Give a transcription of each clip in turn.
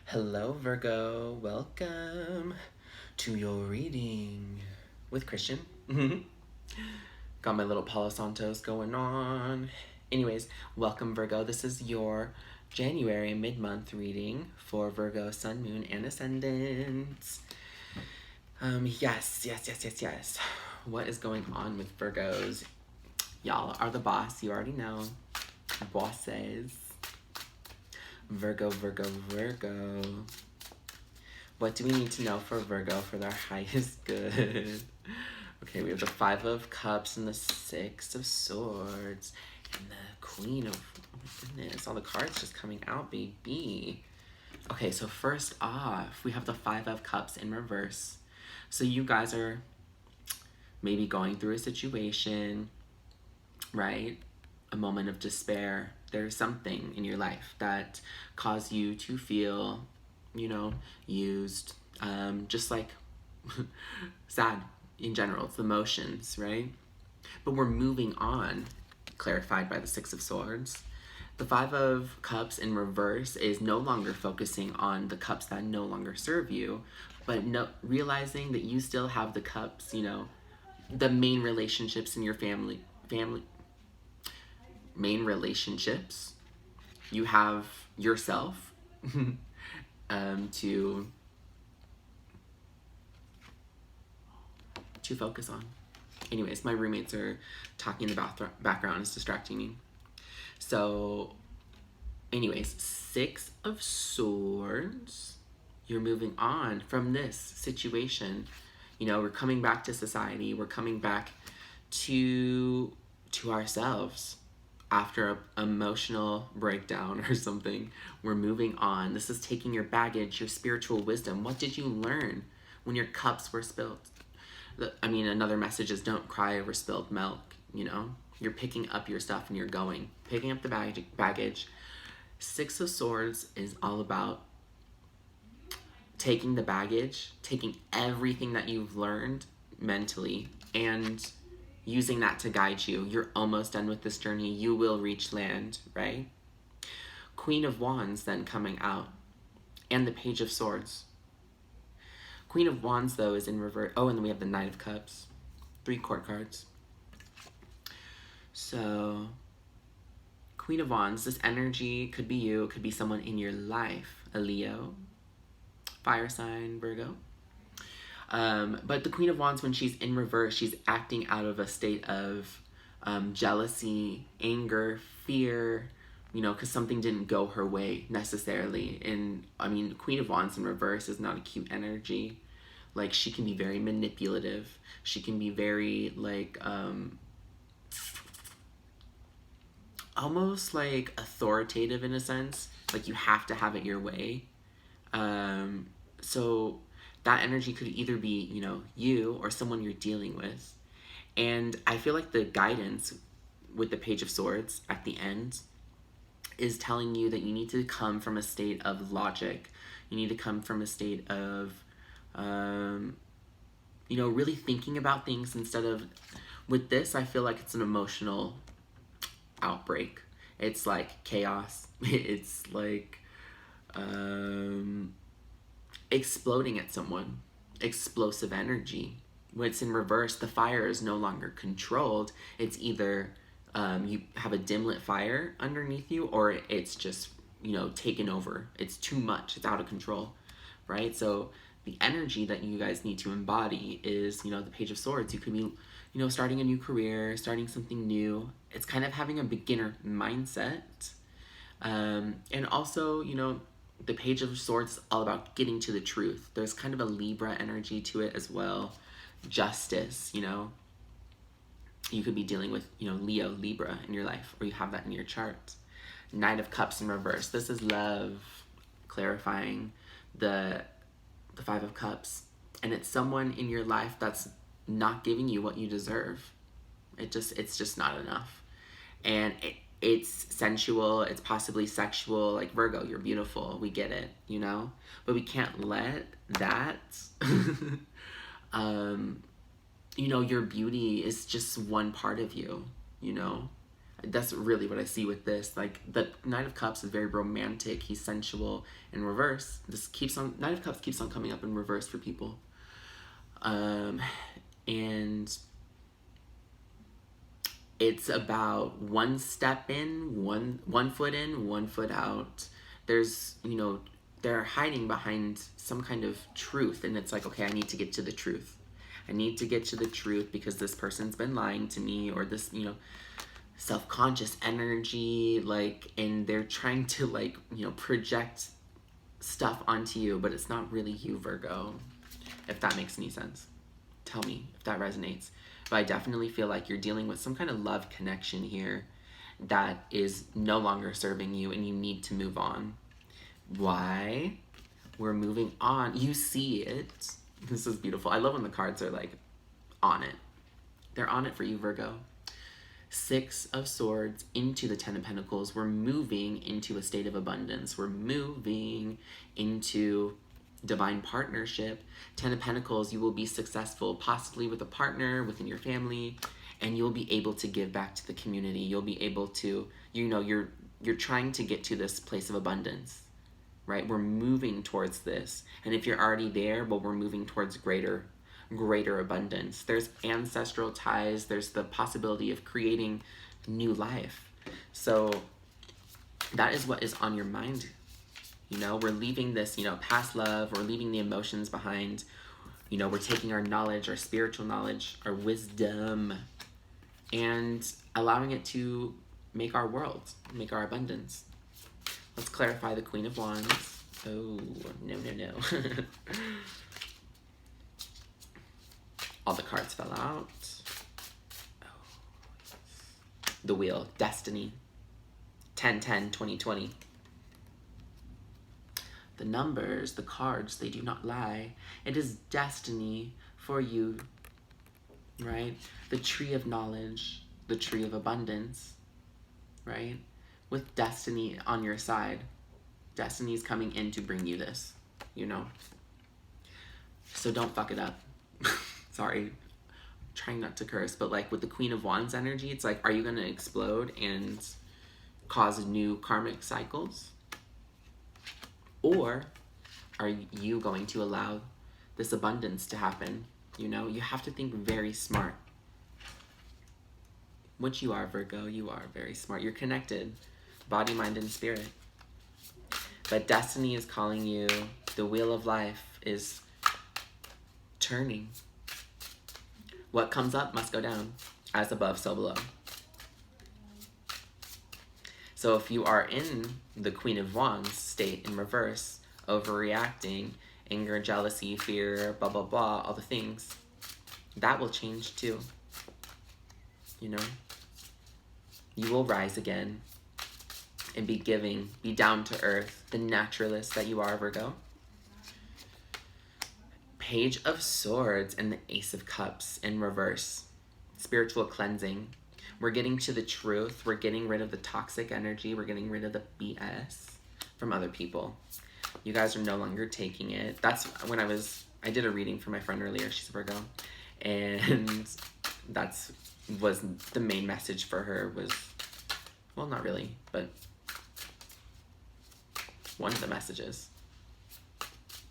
Hello, Virgo. Welcome to your reading with Christian. Got my little Palo Santos going on. Anyways, welcome, Virgo. This is your January mid-month reading for Virgo, Sun, Moon, and Ascendant. Yes. What is going on with Virgos? Y'all are the boss. You already know. Bosses. Virgo. What do we need to know for Virgo for their highest good? Okay, we have the Five of Cups and the Six of Swords and the Queen of... Oh my goodness, all the cards just coming out, baby. Okay, so first off, we have the Five of Cups in reverse. So you guys are maybe going through a situation, right? A moment of despair. There's something in your life that caused you to feel, used, just like sad in general. It's emotions, right? But we're moving on, clarified by the Six of Swords. The Five of Cups in reverse is no longer focusing on the cups that no longer serve you, but realizing that you still have the cups, the main relationships in your family, main relationships. You have yourself to focus on. Anyways, my roommates are talking in the background. It's distracting me. So, anyways, Six of Swords. You're moving on from this situation. We're coming back to society. We're coming back to ourselves after an emotional breakdown or something. We're moving on. This is taking your baggage, your spiritual wisdom. What did you learn when your cups were spilled? Another message is don't cry over spilled milk, You're picking up your stuff and you're going. Picking up the baggage. Six of Swords is all about taking the baggage, taking everything that you've learned mentally, and using that to guide you. You're almost done with this journey. You will reach land, right? Queen of Wands then coming out, and the Page of Swords. Queen of Wands, though, is in reverse. Oh, and then we have the Knight of Cups. 3 court cards. So, Queen of Wands, this energy could be you, it could be someone in your life. A Leo, fire sign, Virgo. But the Queen of Wands, when she's in reverse, she's acting out of a state of jealousy, anger, fear, because something didn't go her way necessarily. And Queen of Wands in reverse is not a cute energy. Like, she can be very manipulative. She can be very, almost like authoritative in a sense. Like, you have to have it your way. So that energy could either be, you or someone you're dealing with. And I feel like the guidance with the Page of Swords at the end is telling you that you need to come from a state of logic. You need to come from a state of, really thinking about things instead of, with this, I feel like it's an emotional outbreak. It's like chaos. It's like, exploding at someone. Explosive energy. When it's in reverse, the fire is no longer controlled. It's either you have a dim lit fire underneath you, or it's just, taken over. It's too much. It's out of control, right? So the energy that you guys need to embody is, the Page of Swords. You could be, starting a new career, starting something new. It's kind of having a beginner mindset. And also, the Page of Swords is all about getting to the truth. There's kind of a Libra energy to it as well. Justice, You could be dealing with, Leo, Libra in your life, or you have that in your chart. Knight of Cups in reverse. This is love, clarifying the Five of Cups. And it's someone in your life that's not giving you what you deserve. It's just not enough. And it's sensual, it's possibly sexual, like Virgo, you're beautiful, we get it, But we can't let that, your beauty is just one part of you, That's really what I see with this. Like, the Knight of Cups is very romantic. He's sensual. In reverse, this keeps on, Knight of Cups keeps on coming up in reverse for people. And it's about one step in, one foot in, one foot out. There's, you know, they're hiding behind some kind of truth, and it's like, okay, I need to get to the truth. I need to get to the truth because this person's been lying to me, or this, you know, self-conscious energy, like, and they're trying to, like, you know, project stuff onto you, but it's not really you, Virgo. If that makes any sense. Tell me if that resonates. But I definitely feel like you're dealing with some kind of love connection here that is no longer serving you, and you need to move on. Why? We're moving on. You see it. This is beautiful. I love when the cards are like on it. They're on it for you, Virgo. Six of Swords into the Ten of Pentacles. We're moving into a state of abundance. We're moving into divine partnership. Ten of Pentacles, you will be successful, possibly with a partner, within your family, and you'll be able to give back to the community. You'll be able to, you know, you're trying to get to this place of abundance, right? We're moving towards this. And if you're already there, well, we're moving towards greater abundance. There's ancestral ties. There's the possibility of creating new life. So that is what is on your mind. You know, we're leaving this, you know, past love. We're leaving the emotions behind. You know, we're taking our knowledge, our spiritual knowledge, our wisdom, and allowing it to make our world, make our abundance. Let's clarify the Queen of Wands. Oh, no. All the cards fell out. Oh, the Wheel, Destiny. 10-10-2020. The numbers, the cards, they do not lie. It is destiny for you, right? The tree of knowledge, the tree of abundance, right? With destiny on your side. Destiny is coming in to bring you this, you know? So don't fuck it up. Sorry, trying not to curse, but like with the Queen of Wands energy, it's like, are you going to explode and cause new karmic cycles? Or are you going to allow this abundance to happen? You know, you have to think very smart. Which you are, Virgo. You are very smart. You're connected, body, mind, and spirit. But destiny is calling you. The wheel of life is turning. What comes up must go down. As above, so below. So if you are in the Queen of Wands state in reverse, overreacting, anger, jealousy, fear, blah, blah, blah, all the things, that will change too. You know? You will rise again and be giving, be down to earth, the naturalist that you are, Virgo. Page of Swords and the Ace of Cups in reverse. Spiritual cleansing. We're getting to the truth. We're getting rid of the toxic energy. We're getting rid of the BS from other people. You guys are no longer taking it. That's when I did a reading for my friend earlier. She's a Virgo. And was the main message for her was, well, not really, but one of the messages.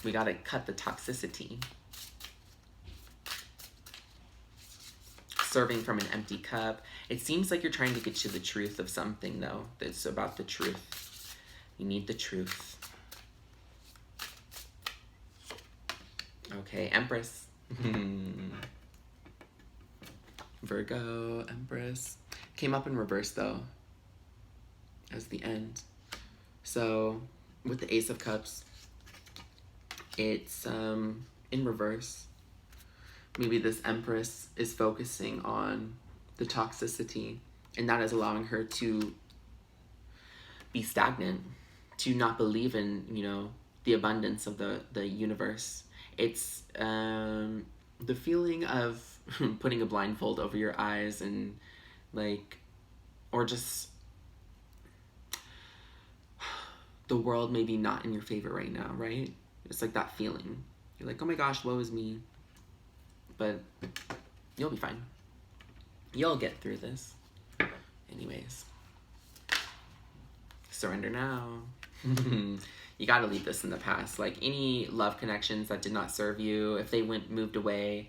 We gotta cut the toxicity. Serving from an empty cup. It seems like you're trying to get to the truth of something, though. That's about the truth. You need the truth. Okay, Empress. Virgo, Empress. Came up in reverse, though, as the end. So, with the Ace of Cups, it's in reverse. Maybe this Empress is focusing on the toxicity, and that is allowing her to be stagnant, to not believe in, you know, the abundance of the universe. It's the feeling of putting a blindfold over your eyes and, like, or just the world maybe not in your favor right now, right? It's like that feeling. You're like, oh my gosh, woe is me. But you'll be fine. You'll get through this. Anyways, surrender now. You got to leave this in the past. Like any love connections that did not serve you, if they went and moved away,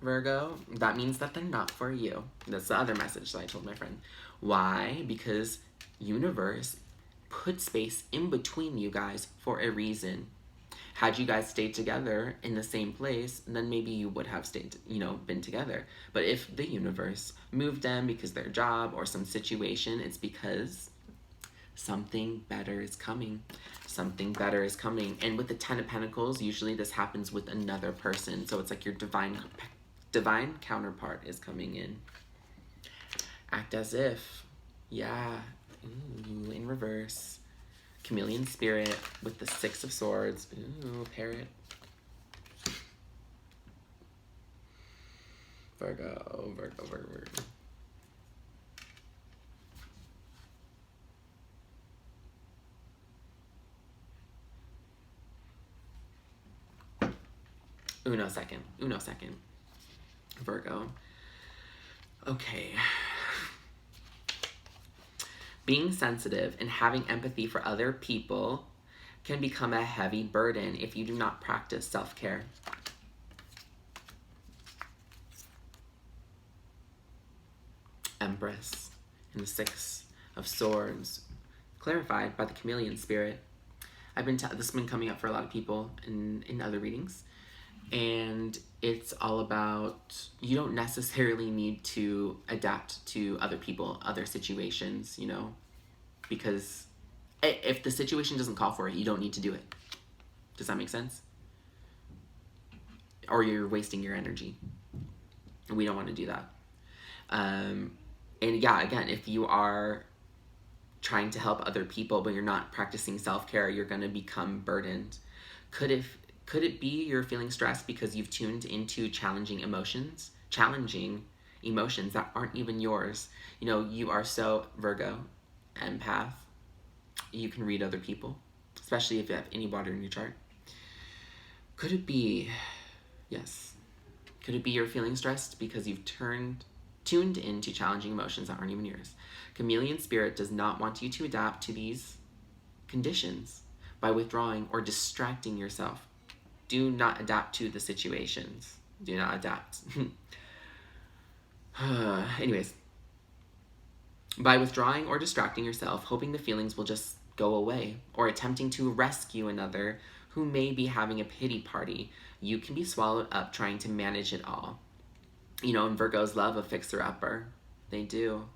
Virgo, that means that they're not for you. That's the other message that I told my friend. Why? Because universe put space in between you guys for a reason. Had you guys stayed together in the same place, then maybe you would have stayed, been together. But if the universe moved them because their job or some situation, it's because something better is coming. Something better is coming. And with the Ten of Pentacles, usually this happens with another person. So it's like your divine counterpart is coming in. Act as if. Yeah. Ooh, in reverse. Chameleon spirit with the Six of Swords. Ooh, parrot. Virgo. Uno second. Virgo. Okay. Being sensitive and having empathy for other people can become a heavy burden if you do not practice self-care. Empress and the Six of Swords, clarified by the Chameleon spirit. This has been coming up for a lot of people in other readings. And it's all about, you don't necessarily need to adapt to other people, other situations, because if the situation doesn't call for it, you don't need to do it. Does that make sense? Or you're wasting your energy. And we don't want to do that. And yeah, again, if you are trying to help other people, but you're not practicing self-care, you're going to become burdened. Could it be you're feeling stressed because you've tuned into challenging emotions that aren't even yours? You are so, Virgo, empath. You can read other people, especially if you have any water in your chart. Could it be, yes. Could it be you're feeling stressed because you've tuned into challenging emotions that aren't even yours? Chameleon spirit does not want you to adapt to these conditions by withdrawing or distracting yourself. Do not adapt to the situations. Do not adapt. Anyways, by withdrawing or distracting yourself, hoping the feelings will just go away, or attempting to rescue another who may be having a pity party, you can be swallowed up trying to manage it all. And Virgos love a fixer-upper. They do.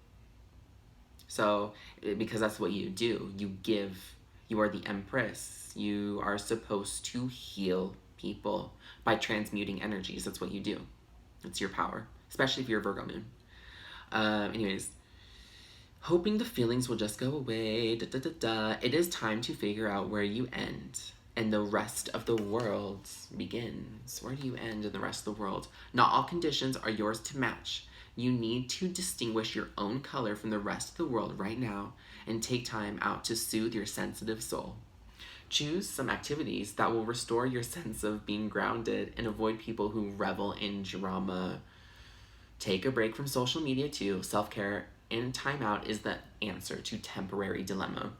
So, because that's what you do. You give. You are the Empress. You are supposed to heal people by transmuting energies. That's what you do. It's your power, especially if you're a Virgo moon. Anyways, hoping the feelings will just go away. It is time to figure out where you end and the rest of the world begins. Where do you end and the rest of the world? Not all conditions are yours to match. You need to distinguish your own color from the rest of the world right now and take time out to soothe your sensitive soul. Choose some activities that will restore your sense of being grounded and avoid people who revel in drama. Take a break from social media too. Self-care and time out is the answer to temporary dilemma.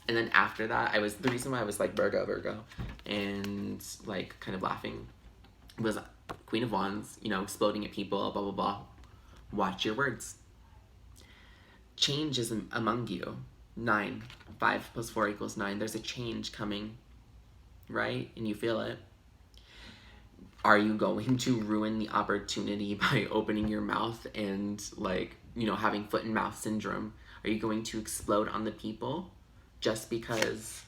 And then after that, the reason why I was like Virgo, and like kind of laughing was Queen of Wands, exploding at people, blah, blah, blah. Watch your words. Change is among you. 9. 5 plus 4 equals 9. There's a change coming, right? And you feel it. Are you going to ruin the opportunity by opening your mouth and having foot and mouth syndrome? Are you going to explode on the people just because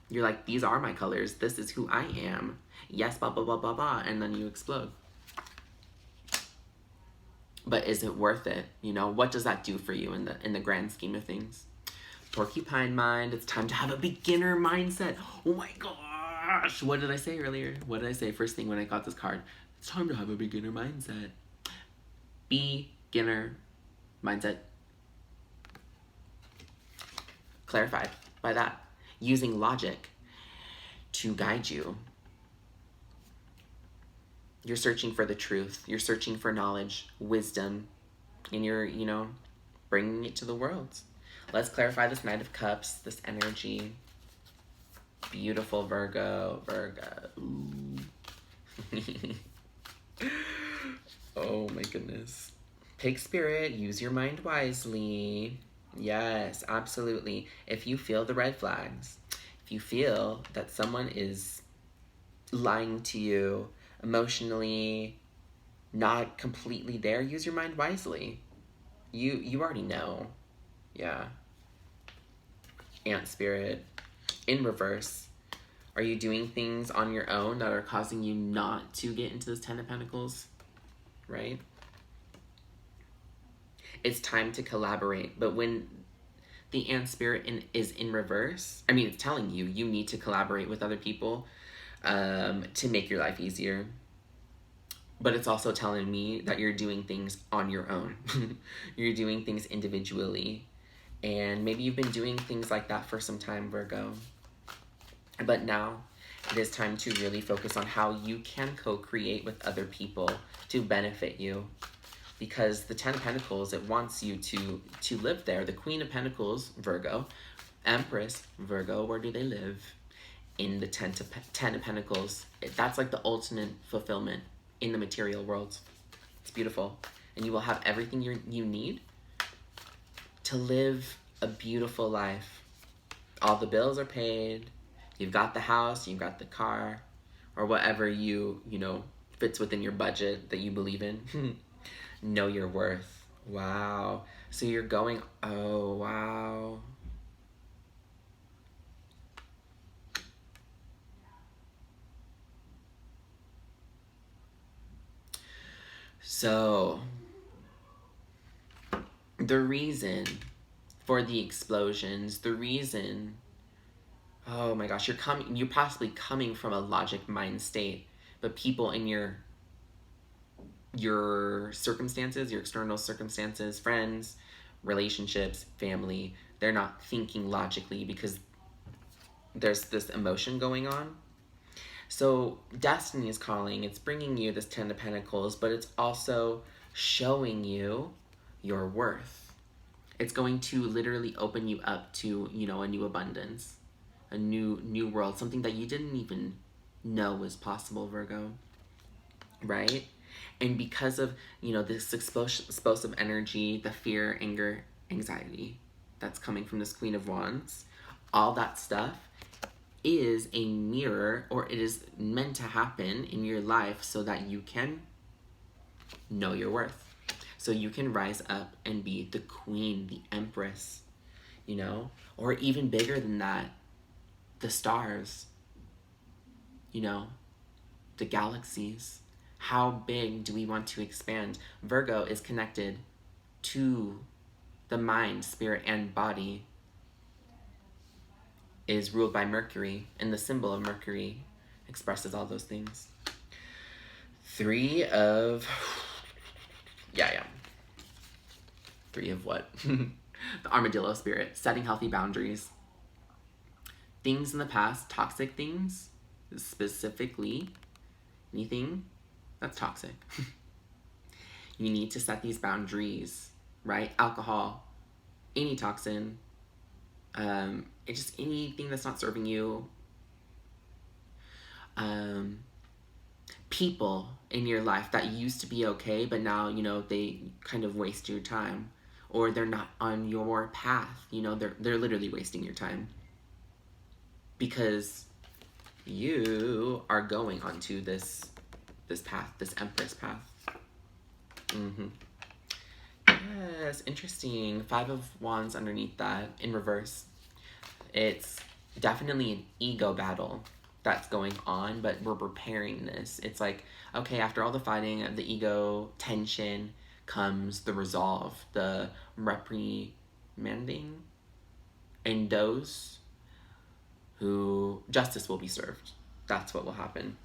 you're like, these are my colors, this is who I am, yes, blah, blah, blah, blah, blah, and then you explode? But is it worth it? What does that do for you in the grand scheme of things? Porcupine mind, it's time to have a beginner mindset. Oh my gosh, what did I say earlier? What did I say first thing when I got this card? It's time to have a beginner mindset. Beginner mindset. Clarified by that. Using logic to guide you. You're searching for the truth. You're searching for knowledge, wisdom, and you're, bringing it to the world. Let's clarify this Knight of Cups, this energy. Beautiful Virgo, Ooh. Oh my goodness. Pick spirit, use your mind wisely. Yes, absolutely. If you feel the red flags, if you feel that someone is lying to you emotionally, not completely there, use your mind wisely. You already know. Yeah. Ant spirit. In reverse. Are you doing things on your own that are causing you not to get into this Ten of Pentacles? Right? It's time to collaborate. But when the ant spirit is in reverse, I mean, it's telling you need to collaborate with other people to make your life easier. But it's also telling me that you're doing things on your own. You're doing things individually. And maybe you've been doing things like that for some time, Virgo. But now it is time to really focus on how you can co-create with other people to benefit you. Because the Ten of Pentacles, it wants you to live there. The Queen of Pentacles, Virgo. Empress, Virgo, where do they live? In the Ten of Pentacles. That's like the ultimate fulfillment in the material world. It's beautiful. And you will have everything you need to live a beautiful life. All the bills are paid. You've got the house, you've got the car, or whatever fits within your budget that you believe in. Know your worth. Wow. So you're going, oh, wow. So, the reason for the explosions, the reason, oh my gosh, you're possibly coming from a logic mind state, but people in your circumstances, your external circumstances, friends, relationships, family, they're not thinking logically because there's this emotion going on. So destiny is calling. It's bringing you this Ten of Pentacles, but it's also showing you your worth. It's going to literally open you up to, a new abundance, a new world, something that you didn't even know was possible, Virgo. Right? And because of, this explosive energy, the fear, anger, anxiety that's coming from this Queen of Wands, all that stuff is a mirror, or it is meant to happen in your life so that you can know your worth. So you can rise up and be the queen, the empress, or even bigger than that, the stars, the galaxies. How big do we want to expand? Virgo is connected to the mind, spirit, and body. Is ruled by Mercury, and the symbol of Mercury expresses all those things. Three of what? The armadillo spirit, setting healthy boundaries. Things in the past, toxic things, specifically, anything that's toxic. You need to set these boundaries, right? Alcohol, any toxin, it's just anything that's not serving you. People in your life that used to be okay, but now, they kind of waste your time, or they're not on your path. They're literally wasting your time because you are going onto this path, this Empress path. Yes, interesting. Five of Wands underneath that in reverse. It's definitely an ego battle that's going on, but we're preparing this. It's like, okay, after all the fighting, the ego tension, comes the resolve, the reprimanding, and those who justice will be served. That's what will happen.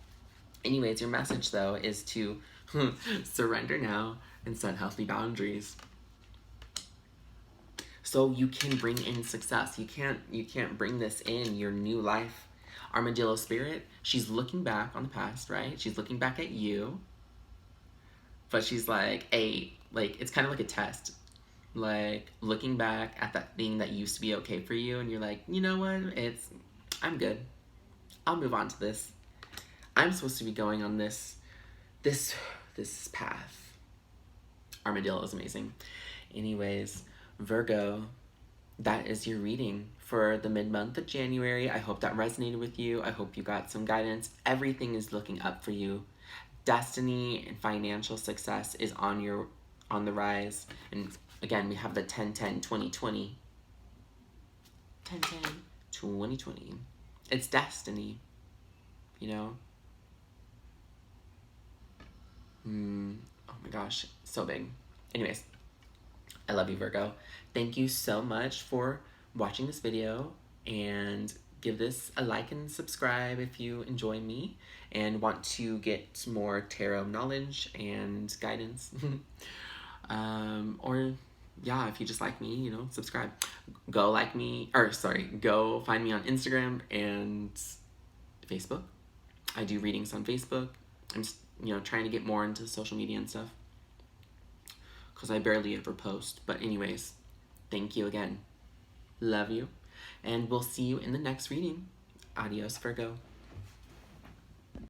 Anyways, your message though is to surrender now and set healthy boundaries. So you can bring in success. You can't bring this in your new life. Armadillo spirit, she's looking back on the past, right? She's looking back at you. But she's like, hey, like, it's kind of like a test. Like, looking back at that thing that used to be okay for you, and you're like, you know what? I'm good. I'll move on to this. I'm supposed to be going on this path. Armadillo is amazing. Anyways, Virgo, that is your reading for the mid-month of January. I hope that resonated with you. I hope you got some guidance. Everything is looking up for you. Destiny and financial success is on the rise. And again, we have the 10-10-20-20. 10-10-20-20. It's destiny, you know? Oh my gosh, so big. Anyways, I love you, Virgo. Thank you so much for watching this video, and give this a like and subscribe if you enjoy me and want to get more tarot knowledge and guidance. Or yeah, if you just like me, you know, subscribe. Go find me on Instagram and Facebook. I do readings on Facebook. I'm just, trying to get more into social media and stuff, because I barely ever post. But anyways, thank you again. Love you. And we'll see you in the next reading. Adios, Virgo.